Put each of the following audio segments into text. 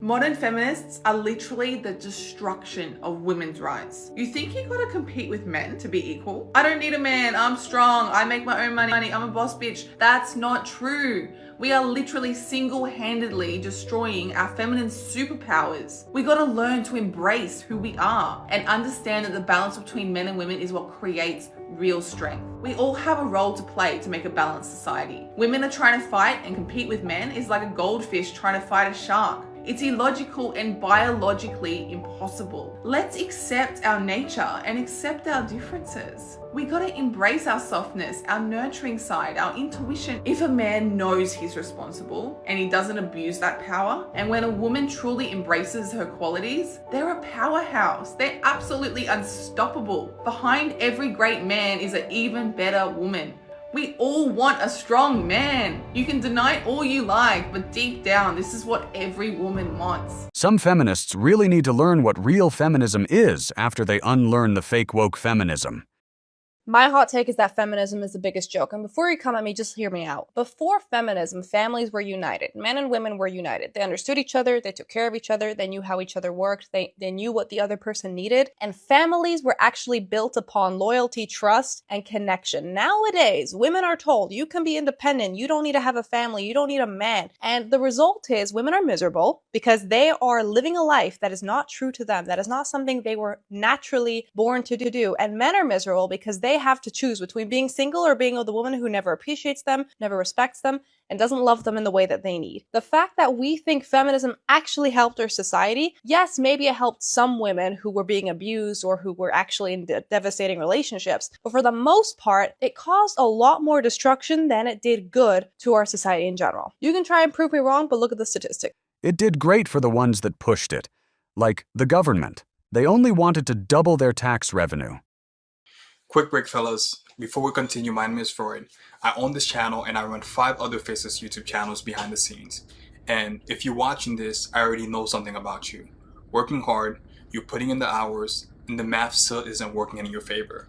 Modern feminists are literally the destruction of women's rights. You think you gotta compete with men to be equal? I don't need a man, I'm strong, I make my own money, I'm a boss bitch. That's not true. We are literally single-handedly destroying our feminine superpowers. We gotta learn to embrace who we are and understand that the balance between men and women is what creates real strength. We all have a role to play to make a balanced society. Women are trying to fight and compete with men is like a goldfish trying to fight a shark. It's illogical and biologically impossible. Let's accept our nature and accept our differences. We gotta embrace our softness, our nurturing side, our intuition. If a man knows he's responsible and he doesn't abuse that power, and when a woman truly embraces her qualities, they're a powerhouse. They're absolutely unstoppable. Behind every great man is an even better woman. We all want a strong man. You can deny all you like, but deep down, this is what every woman wants. Some feminists really need to learn what real feminism is after they unlearn the fake woke feminism. My hot take is that feminism is the biggest joke. And before you come at me, just hear me out. Before feminism, families were united. Men and women were united. They understood each other. They took care of each other. They knew how each other worked. They knew what the other person needed. And families were actually built upon loyalty, trust, and connection. Nowadays, women are told you can be independent. You don't need to have a family. You don't need a man. And the result is women are miserable because they are living a life that is not true to them. That is not something they were naturally born to do. And men are miserable because they have to choose between being single or being with a woman who never appreciates them, never respects them, and doesn't love them in the way that they need. The fact that we think feminism actually helped our society, yes, maybe it helped some women who were being abused or who were actually in devastating relationships, but for the most part, it caused a lot more destruction than it did good to our society in general. You can try and prove me wrong, but look at the statistics. It did great for the ones that pushed it, like the government. They only wanted to double their tax revenue. Quick break, fellas. Before we continue, my name is Freud. I own this channel and I run 5 other Faceless YouTube channels behind the scenes. And if you're watching this, I already know something about you. Working hard, you're putting in the hours, and the math still isn't working in your favor.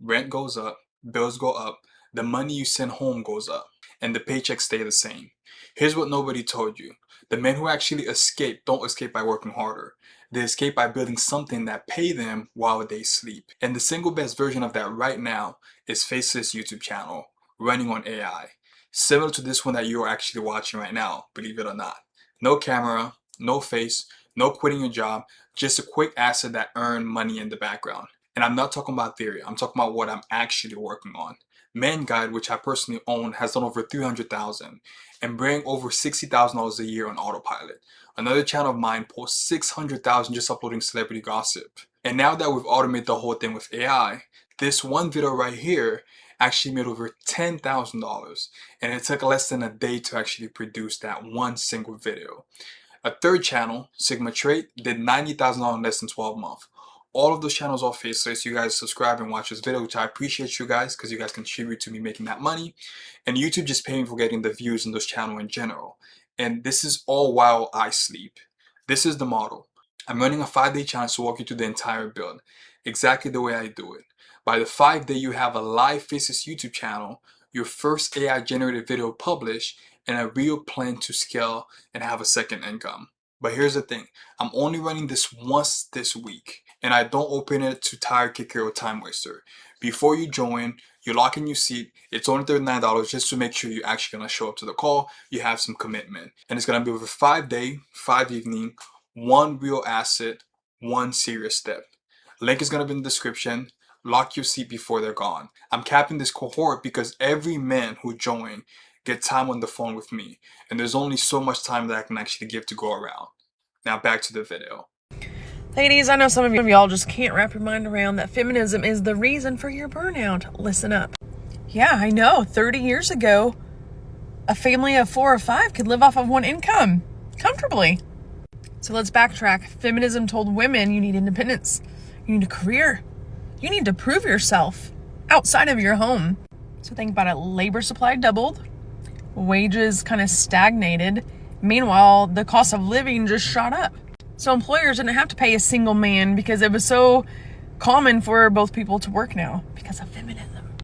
Rent goes up, bills go up, the money you send home goes up, and the paychecks stay the same. Here's what nobody told you. The men who actually escape don't escape by working harder. They escape by building something that pay them while they sleep. And the single best version of that right now is Faceless YouTube channel, running on AI. Similar to this one that you're actually watching right now, believe it or not. No camera, no face, no quitting your job, just a quick asset that earn money in the background. And I'm not talking about theory, I'm talking about what I'm actually working on. Man Guide, which I personally own, has done over 300,000 and bring over $60,000 a year on autopilot. Another channel of mine posts 600,000 just uploading celebrity gossip. And now that we've automated the whole thing with AI, this one video right here actually made over $10,000, and it took less than a day to actually produce that one single video. A third channel, Sigma Trait, did $90,000 in less than 12 months. All of those channels are faceless. You guys subscribe and watch this video, which I appreciate you guys because you guys contribute to me making that money. And YouTube just paying for getting the views in those channels in general. And this is all while I sleep. This is the model. I'm running a 5-day challenge to walk you through the entire build, exactly the way I do it. By the 5th day, you have a live Faceless YouTube channel, your first AI generated video published, and a real plan to scale and have a second income. But here's the thing, I'm only running this once this week, and I don't open it to tire kicker or time waster. Before you join, you lock in your seat, it's only $39 just to make sure you're actually gonna show up to the call, you have some commitment. And it's gonna be over 5 day, 5 evening, 1 real asset, 1 serious step. Link is gonna be in the description. Lock your seat before they're gone. I'm capping this cohort because every man who joined get time on the phone with me, and there's only so much time that I can actually give to go around. Now back to the video. Ladies, I know some of y'all just can't wrap your mind around that feminism is the reason for your burnout. Listen up. Yeah, I know. 30 years ago, a family of 4 or 5 could live off of 1 income comfortably. So let's backtrack. Feminism told women you need independence. You need a career. You need to prove yourself outside of your home. So think about it. Labor supply doubled. Wages kind of stagnated. Meanwhile, the cost of living just shot up. So employers didn't have to pay a single man because it was so common for both people to work now because of feminism.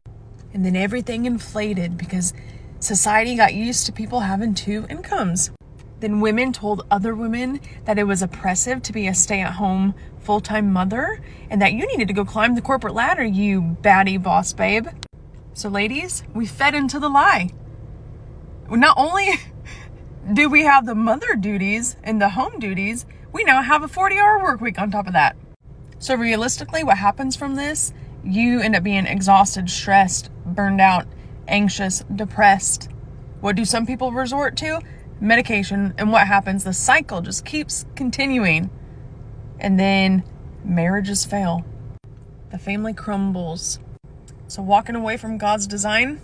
And then everything inflated because society got used to people having 2 incomes. then women told other women that it was oppressive to be a stay-at-home full-time mother and that you needed to go climb the corporate ladder, you baddie boss babe. So ladies, we fed into the lie. Not only do we have the mother duties and the home duties, we now have a 40-hour work week on top of that. So realistically, what happens from this? You end up being exhausted, stressed, burned out, anxious, depressed. What do some people resort to? Medication. And what happens? The cycle just keeps continuing. And then marriages fail. The family crumbles. So walking away from God's design,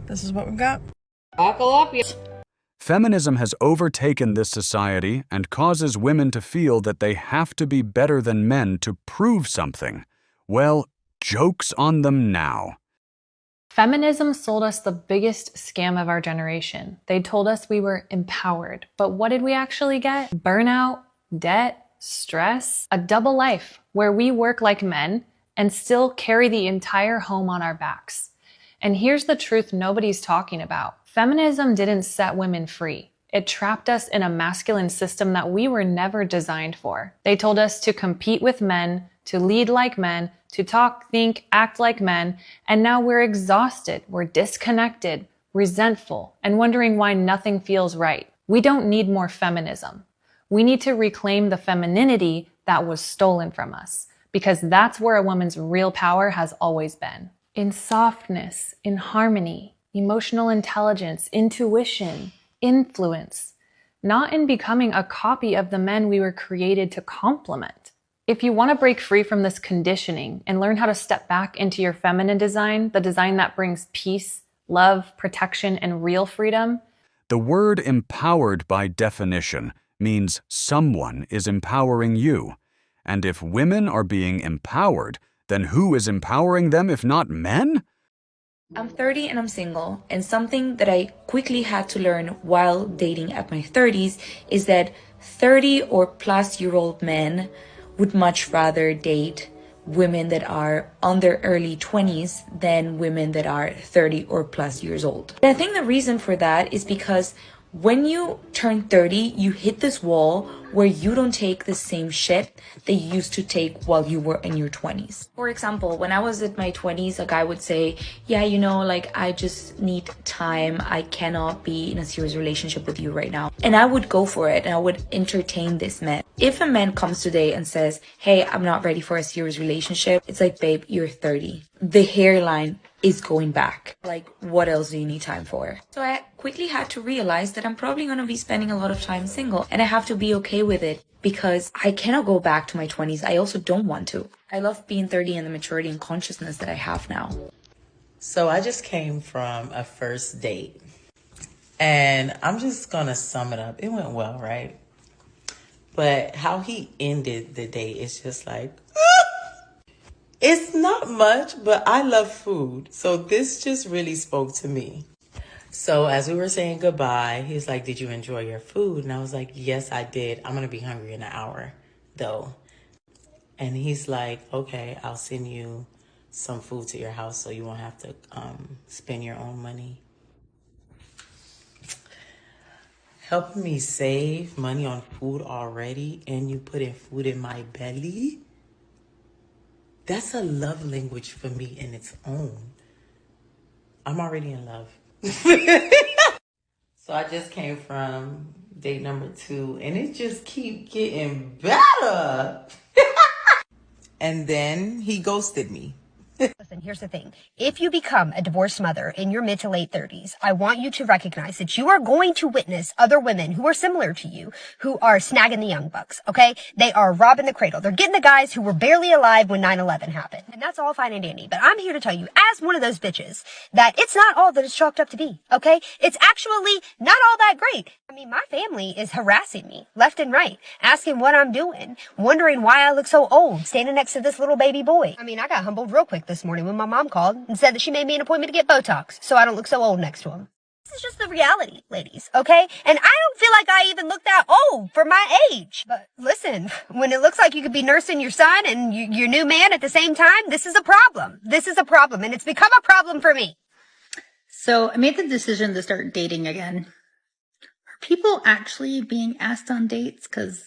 this is what we've got. Buckle up, you. Feminism has overtaken this society and causes women to feel that they have to be better than men to prove something. Well, joke's on them now. Feminism sold us the biggest scam of our generation. They told us we were empowered. But what did we actually get? Burnout, debt, stress, a double life where we work like men and still carry the entire home on our backs. And here's the truth nobody's talking about. Feminism didn't set women free. It trapped us in a masculine system that we were never designed for. They told us to compete with men, to lead like men, to talk, think, act like men, and now we're exhausted, we're disconnected, resentful, and wondering why nothing feels right. We don't need more feminism. We need to reclaim the femininity that was stolen from us, because that's where a woman's real power has always been. In softness, in harmony, emotional intelligence, intuition, influence, not in becoming a copy of the men we were created to complement. If you want to break free from this conditioning and learn how to step back into your feminine design, the design that brings peace, love, protection, and real freedom. The word empowered by definition means someone is empowering you. And if women are being empowered, then who is empowering them if not men? I'm 30 and I'm single, and something that I quickly had to learn while dating at my 30s is that 30 or plus year old men would much rather date women that are on their early 20s than women that are 30 or plus years old. And I think the reason for that is because when you turn 30, you hit this wall where you don't take the same shit that you used to take while you were in your 20s. For example, when I was at my 20s, a guy would say, yeah, you know, like, I just need time. I cannot be in a serious relationship with you right now. And I would go for it and I would entertain this man. If a man comes today and says, hey, I'm not ready for a serious relationship, it's like, babe, you're 30. The hairline is going back. Like, what else do you need time for? So I quickly had to realize that I'm probably going to be spending a lot of time single, and I have to be okay with it because I cannot go back to my 20s. I also don't want to. I love being 30 and the maturity and consciousness that I have now. So I just came from a first date, and I'm just going to sum it up. It went well, right? But how he ended the date is just like, it's not much, but I love food. So this just really spoke to me. So as we were saying goodbye, he was like, did you enjoy your food? And I was like, yes, I did. I'm going to be hungry in an hour, though. And he's like, okay, I'll send you some food to your house so you won't have to spend your own money. Helping me save money on food already, and you putting food in my belly? That's a love language for me in its own. I'm already in love. So I just came from date number 2, and it just keep getting better. And then he ghosted me. Listen, here's the thing. If you become a divorced mother in your mid to late 30s, I want you to recognize that you are going to witness other women who are similar to you, who are snagging the young bucks, okay? They are robbing the cradle. They're getting the guys who were barely alive when 9/11 happened. And that's all fine and dandy. But I'm here to tell you, as one of those bitches, that it's not all that it's chalked up to be, okay? It's actually not all that great. I mean, my family is harassing me left and right, asking what I'm doing, wondering why I look so old, standing next to this little baby boy. I mean, I got humbled real quick this morning when my mom called and said that she made me an appointment to get Botox so I don't look so old next to him. This is just the reality, ladies, okay? And I don't feel like I even look that old for my age. But listen, when it looks like you could be nursing your son and your new man at the same time, this is a problem. This is a problem, and it's become a problem for me. So I made the decision to start dating again. people actually being asked on dates? Because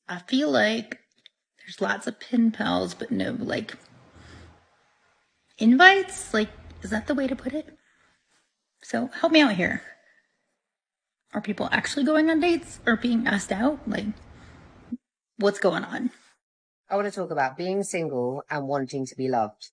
I feel like there's lots of pen pals, but no, like, invites? Like, is that the way to put it? So help me out here. Are people actually going on dates or being asked out? Like, what's going on? I want to talk about being single and wanting to be loved.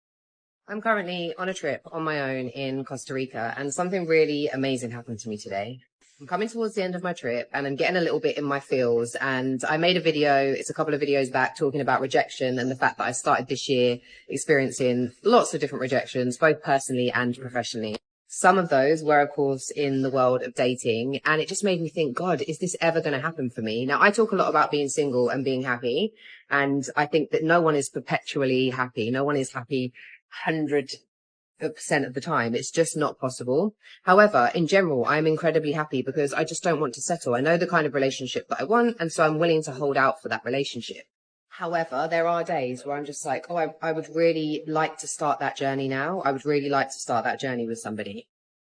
I'm currently on a trip on my own in Costa Rica, and something really amazing happened to me today. I'm coming towards the end of my trip and I'm getting a little bit in my feels, and I made a video, it's a couple of videos back, talking about rejection and the fact that I started this year experiencing lots of different rejections, both personally and professionally. Some of those were, of course, in the world of dating, and it just made me think, God, is this ever going to happen for me? Now, I talk a lot about being single and being happy, and I think that no one is perpetually happy. No one is happy 100% of the time. It's just not possible. However, in general, I'm incredibly happy because I just don't want to settle. I know the kind of relationship that I want, and so I'm willing to hold out for that relationship. However, there are days where I'm just like, oh, I would really like to start that journey now. I would really like to start that journey with somebody.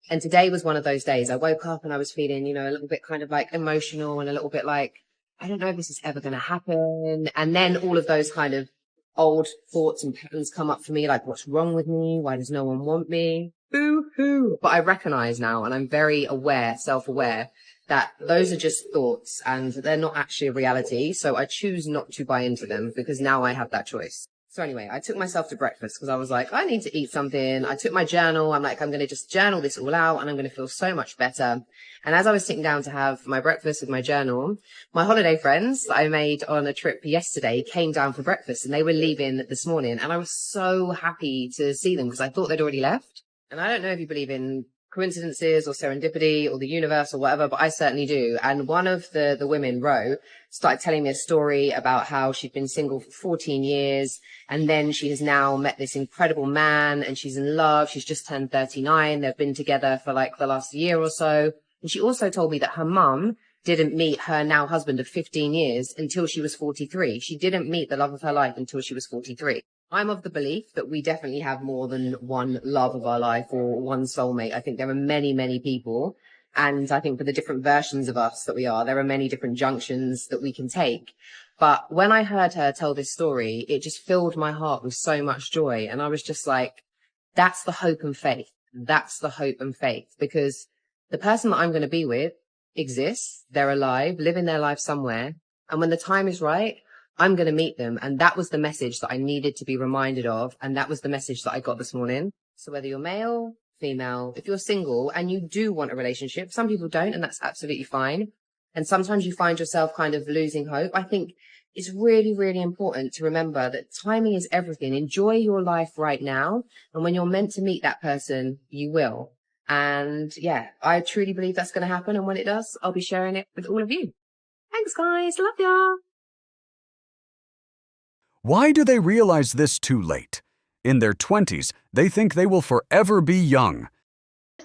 And today was one of those days. I woke up and I was feeling, you know, a little bit kind of like emotional and a little bit like, I don't know if this is ever going to happen. And then all of those kind of old thoughts and patterns come up for me, like, what's wrong with me? Why does no one want me? Boo-hoo. But I recognize now, and I'm very aware, self-aware, that those are just thoughts and they're not actually a reality. So I choose not to buy into them because now I have that choice. So anyway, I took myself to breakfast because I was like, I need to eat something. I took my journal. I'm like, I'm going to just journal this all out and I'm going to feel so much better. And as I was sitting down to have my breakfast with my journal, my holiday friends that I made on a trip yesterday came down for breakfast and they were leaving this morning. And I was so happy to see them because I thought they'd already left. And I don't know if you believe in coincidences or serendipity or the universe or whatever, but I certainly do. And one of the women, Ro, started telling me a story about how she'd been single for 14 years and then she has now met this incredible man and she's in love. She's just turned 39. They've been together for like the last year or so. And she also told me that her mum didn't meet her now husband of 15 years until she was 43. She didn't meet the love of her life until she was 43. I'm of the belief that we definitely have more than one love of our life or one soulmate. I think there are many, many people. And I think for the different versions of us that we are, there are many different junctions that we can take. But when I heard her tell this story, it just filled my heart with so much joy. And I was just like, that's the hope and faith. That's the hope and faith, because the person that I'm going to be with exists. They're alive, living their life somewhere. And when the time is right, I'm going to meet them. And that was the message that I needed to be reminded of. And that was the message that I got this morning. So whether you're male, female, if you're single and you do want a relationship, some people don't, and that's absolutely fine. And sometimes you find yourself kind of losing hope. I think it's really, really important to remember that timing is everything. Enjoy your life right now. And when you're meant to meet that person, you will. And yeah, I truly believe that's going to happen. And when it does, I'll be sharing it with all of you. Thanks, guys. Love ya. Why do they realize this too late? In their 20s, they think they will forever be young.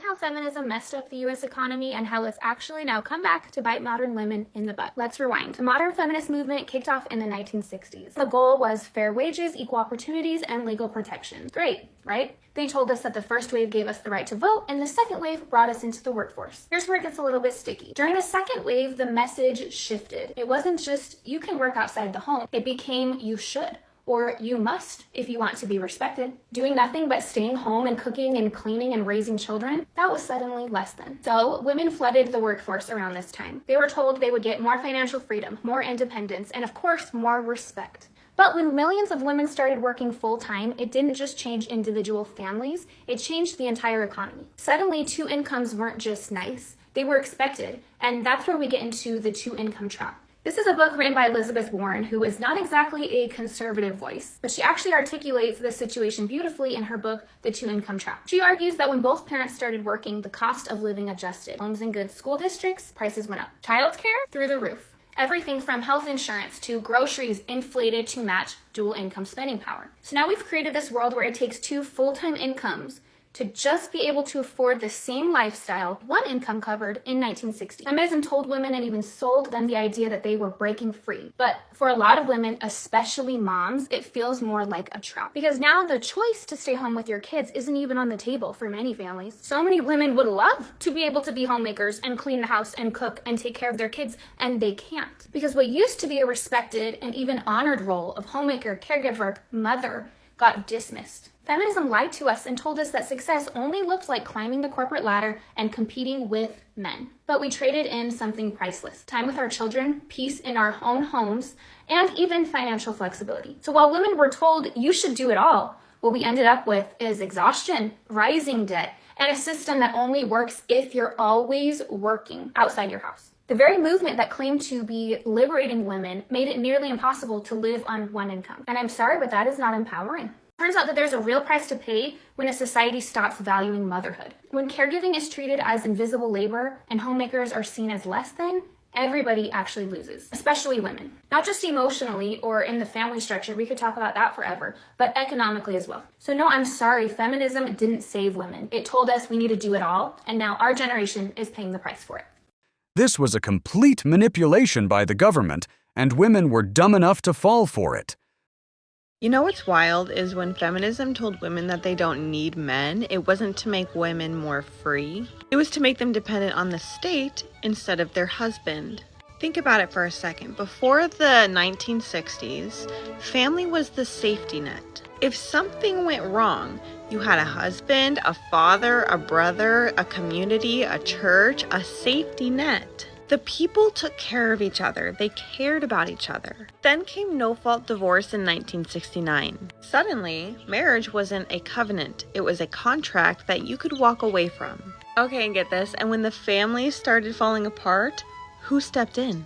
How feminism messed up the U.S. economy and how it's actually now come back to bite modern women in the butt. Let's rewind. The modern feminist movement kicked off in the 1960s. The goal was fair wages, equal opportunities, and legal protection. Great, right? They told us that the first wave gave us the right to vote, and the second wave brought us into the workforce. Here's where it gets a little bit sticky. During the second wave, the message shifted. It wasn't just, you can work outside the home. It became, you should. Or you must if you want to be respected. Doing nothing but staying home and cooking and cleaning and raising children, that was suddenly less than. So women flooded the workforce around this time. They were told they would get more financial freedom, more independence, and of course, more respect. But when millions of women started working full-time, it didn't just change individual families, it changed the entire economy. Suddenly, two incomes weren't just nice, they were expected. And that's where we get into the two-income trap. This is a book written by Elizabeth Warren, who is not exactly a conservative voice, but she actually articulates this situation beautifully in her book, The Two-Income Trap. She argues that when both parents started working, the cost of living adjusted. Homes in good school districts, prices went up. Childcare, through the roof. Everything from health insurance to groceries inflated to match dual income spending power. So now we've created this world where it takes two full-time incomes to just be able to afford the same lifestyle one income covered in 1960. Feminism told women and even sold them the idea that they were breaking free. But for a lot of women, especially moms, it feels more like a trap. Because now the choice to stay home with your kids isn't even on the table for many families. So many women would love to be able to be homemakers and clean the house and cook and take care of their kids, and they can't. Because what used to be a respected and even honored role of homemaker, caregiver, mother got dismissed. Feminism lied to us and told us that success only looked like climbing the corporate ladder and competing with men. But we traded in something priceless: time with our children, peace in our own homes, and even financial flexibility. So while women were told you should do it all, what we ended up with is exhaustion, rising debt, and a system that only works if you're always working outside your house. The very movement that claimed to be liberating women made it nearly impossible to live on one income. And I'm sorry, but that is not empowering. Turns out that there's a real price to pay when a society stops valuing motherhood. When caregiving is treated as invisible labor and homemakers are seen as less than, everybody actually loses, especially women. Not just emotionally or in the family structure, we could talk about that forever, but economically as well. So no, I'm sorry, feminism didn't save women. It told us we need to do it all, and now our generation is paying the price for it. This was a complete manipulation by the government, and women were dumb enough to fall for it. You know what's wild is when feminism told women that they don't need men, it wasn't to make women more free. It was to make them dependent on the state instead of their husband. Think about it for a second. Before the 1960s, family was the safety net. If something went wrong, you had a husband, a father, a brother, a community, a church, a safety net. The people took care of each other. They cared about each other. Then came no-fault divorce in 1969. Suddenly, marriage wasn't a covenant. It was a contract that you could walk away from. Okay, and get this. And when the families started falling apart, who stepped in?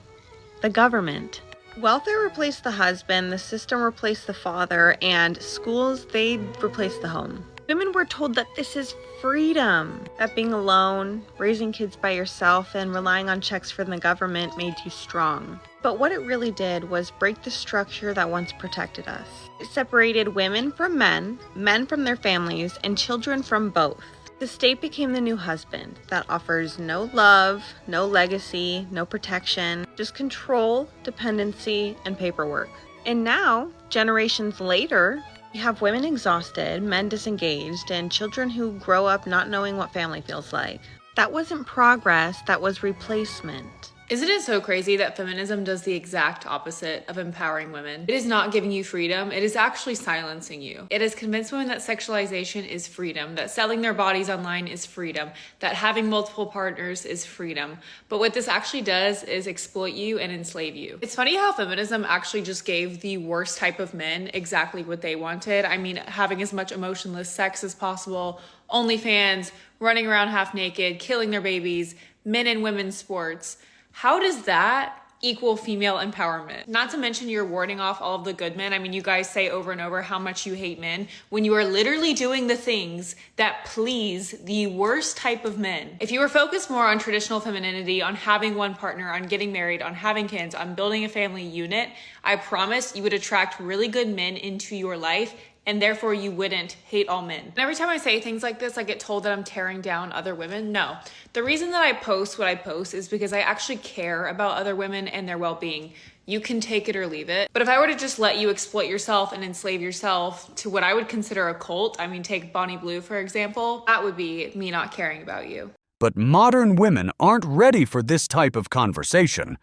The government. Welfare replaced the husband, the system replaced the father, and schools, they replaced the home. Women were told that this is freedom, that being alone, raising kids by yourself, and relying on checks from the government made you strong. But what it really did was break the structure that once protected us. It separated women from men from their families, and children from both. The state became the new husband that offers no love, no legacy, no protection, just control, dependency, and paperwork. And now, generations later, you have women exhausted, men disengaged, and children who grow up not knowing what family feels like. That wasn't progress, that was replacement. Isn't it so crazy that feminism does the exact opposite of empowering women? It is not giving you freedom, it is actually silencing you. It has convinced women that sexualization is freedom, that selling their bodies online is freedom, that having multiple partners is freedom. But what this actually does is exploit you and enslave you. It's funny how feminism actually just gave the worst type of men exactly what they wanted. I mean, having as much emotionless sex as possible, OnlyFans, running around half naked, killing their babies, men and women's sports. How does that equal female empowerment? Not to mention you're warding off all of the good men. I mean, you guys say over and over how much you hate men when you are literally doing the things that please the worst type of men. If you were focused more on traditional femininity, on having one partner, on getting married, on having kids, on building a family unit, I promise you would attract really good men into your life, and therefore you wouldn't hate all men. And every time I say things like this, I get told that I'm tearing down other women. No, the reason that I post what I post is because I actually care about other women and their well-being. You can take it or leave it. But if I were to just let you exploit yourself and enslave yourself to what I would consider a cult, I mean, take Bonnie Blue, for example, that would be me not caring about you. But modern women aren't ready for this type of conversation.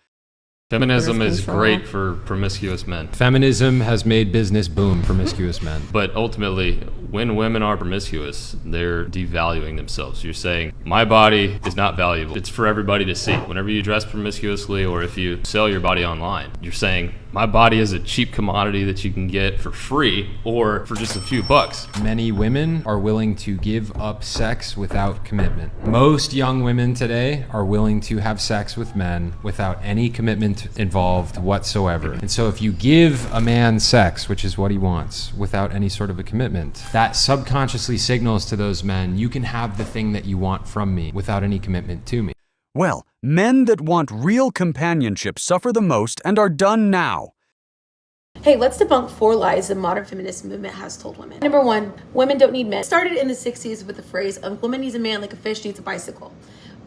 Feminism is great for promiscuous men. Feminism has made business boom promiscuous men. But ultimately, when women are promiscuous, they're devaluing themselves. You're saying, my body is not valuable. It's for everybody to see. Whenever you dress promiscuously or if you sell your body online, you're saying, my body is a cheap commodity that you can get for free or for just a few bucks. Many women are willing to give up sex without commitment. Most young women today are willing to have sex with men without any commitment involved whatsoever. And so if you give a man sex, which is what he wants, without any sort of a commitment, that subconsciously signals to those men, you can have the thing that you want from me without any commitment to me. Well, men that want real companionship suffer the most and are done now. Hey, let's debunk 4 lies the modern feminist movement has told women. Number 1, women don't need men. It started in the 60s with the phrase, a woman needs a man like a fish needs a bicycle.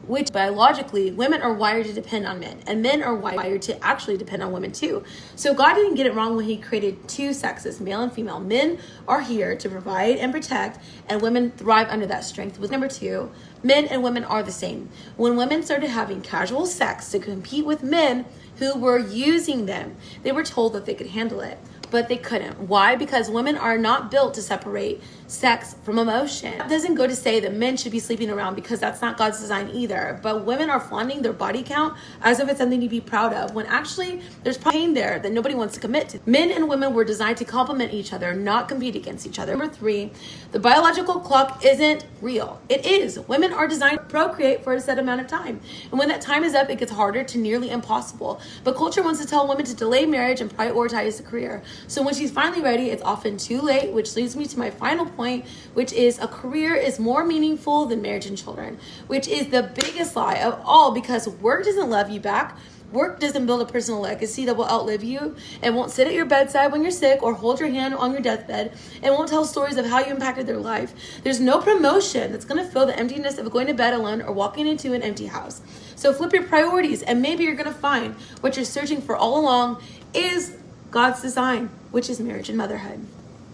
Which biologically, women are wired to depend on men, and men are wired to actually depend on women too. So God didn't get it wrong when he created 2 sexes, male and female. Men are here to provide and protect, and women thrive under that strength. With number 2, men and women are the same. When women started having casual sex to compete with men who were using them, they were told that they could handle it, but they couldn't. Why? Because women are not built to separate sex from emotion. That doesn't go to say that men should be sleeping around, because that's not God's design either. But women are flaunting their body count as if it's something to be proud of, when actually there's pain there that nobody wants to commit to. Men and women were designed to complement each other, not compete against each other. Number 3, the biological clock isn't real. It is. Women are designed to procreate for a set amount of time. And when that time is up, it gets harder to nearly impossible. But culture wants to tell women to delay marriage and prioritize a career. So when she's finally ready, it's often too late, which leads me to my final point, which is a career is more meaningful than marriage and children, which is the biggest lie of all, because work doesn't love you back. Work doesn't build a personal legacy that will outlive you, and won't sit at your bedside when you're sick or hold your hand on your deathbed, and won't tell stories of how you impacted their life. There's no promotion that's going to fill the emptiness of going to bed alone or walking into an empty house. So flip your priorities, and maybe you're going to find what you're searching for all along is God's design, which is marriage and motherhood.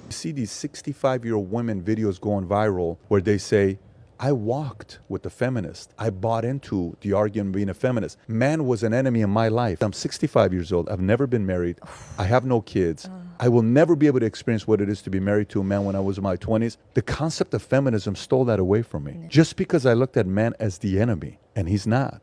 You see these 65-year-old women videos going viral where they say, I walked with the feminist. I bought into the argument of being a feminist. Man was an enemy in my life. I'm 65 years old. I've never been married. I have no kids. I will never be able to experience what it is to be married to a man when I was in my 20s. The concept of feminism stole that away from me. Just because I looked at man as the enemy, and he's not.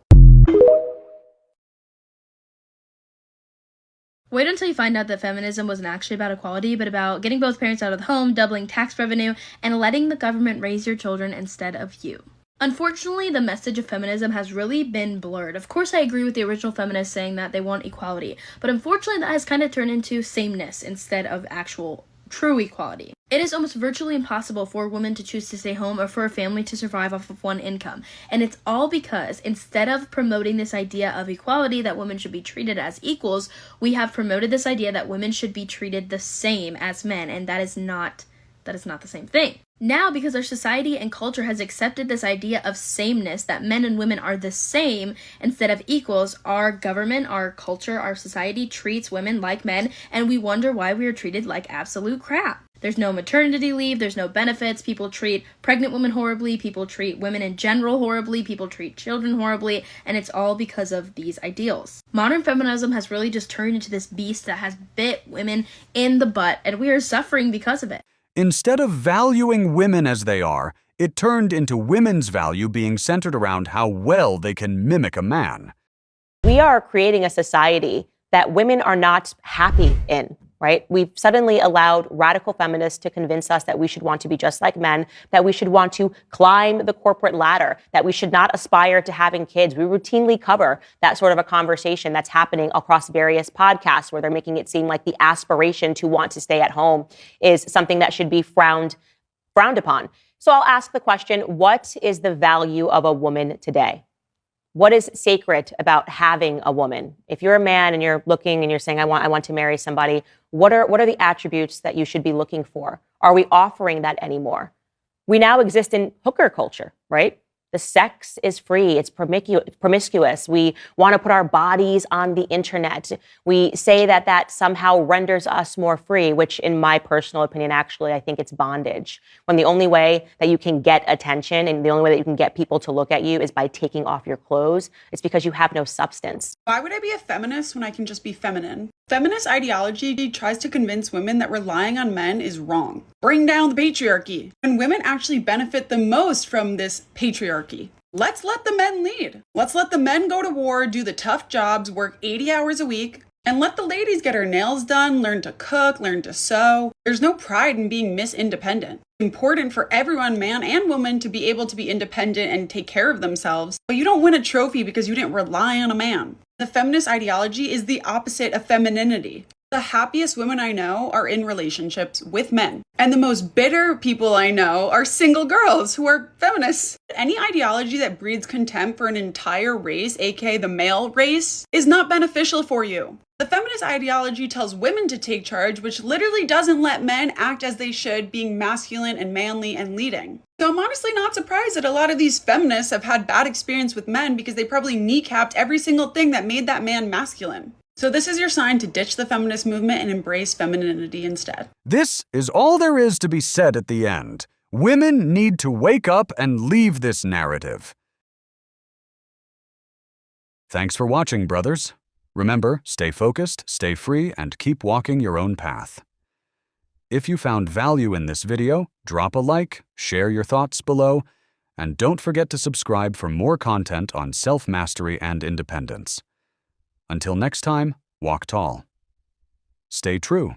Wait until you find out that feminism wasn't actually about equality, but about getting both parents out of the home, doubling tax revenue, and letting the government raise your children instead of you. Unfortunately, the message of feminism has really been blurred. Of course, I agree with the original feminists saying that they want equality, but unfortunately that has kind of turned into sameness instead of actual true equality. It is almost virtually impossible for a woman to choose to stay home or for a family to survive off of one income. And it's all because instead of promoting this idea of equality that women should be treated as equals, we have promoted this idea that women should be treated the same as men, and that is not the same thing. Now, because our society and culture has accepted this idea of sameness, that men and women are the same instead of equals, our government, our culture, our society treats women like men, and we wonder why we are treated like absolute crap. There's no maternity leave, there's no benefits, people treat pregnant women horribly, people treat women in general horribly, people treat children horribly, and it's all because of these ideals. Modern feminism has really just turned into this beast that has bit women in the butt, and we are suffering because of it. Instead of valuing women as they are, it turned into women's value being centered around how well they can mimic a man. We are creating a society that women are not happy in, right? We've suddenly allowed radical feminists to convince us that we should want to be just like men, that we should want to climb the corporate ladder, that we should not aspire to having kids. We routinely cover that sort of a conversation that's happening across various podcasts where they're making it seem like the aspiration to want to stay at home is something that should be frowned upon. So I'll ask the question, what is the value of a woman today? What is sacred about having a woman? If you're a man and you're looking and you're saying, I want to marry somebody, what are the attributes that you should be looking for? Are we offering that anymore? We now exist in hooker culture, right? The sex is free. It's promiscuous. We want to put our bodies on the internet. We say that somehow renders us more free, which in my personal opinion, actually, I think it's bondage. When the only way that you can get attention and the only way that you can get people to look at you is by taking off your clothes, it's because you have no substance. Why would I be a feminist when I can just be feminine? Feminist ideology tries to convince women that relying on men is wrong. Bring down the patriarchy. And women actually benefit the most from this patriarchy. Let's let the men lead. Let's let the men go to war, do the tough jobs, work 80 hours a week, and let the ladies get her nails done, learn to cook, learn to sew. There's no pride in being Miss Independent. It's important for everyone, man and woman, to be able to be independent and take care of themselves. But you don't win a trophy because you didn't rely on a man. The feminist ideology is the opposite of femininity. The happiest women I know are in relationships with men. And the most bitter people I know are single girls who are feminists. Any ideology that breeds contempt for an entire race, aka the male race, is not beneficial for you. The feminist ideology tells women to take charge, which literally doesn't let men act as they should, being masculine and manly and leading. So I'm honestly not surprised that a lot of these feminists have had bad experience with men because they probably kneecapped every single thing that made that man masculine. So this is your sign to ditch the feminist movement and embrace femininity instead. This is all there is to be said at the end. Women need to wake up and leave this narrative. Thanks for watching, brothers. Remember, stay focused, stay free, and keep walking your own path. If you found value in this video, drop a like, share your thoughts below, and don't forget to subscribe for more content on self-mastery and independence. Until next time, walk tall. Stay true.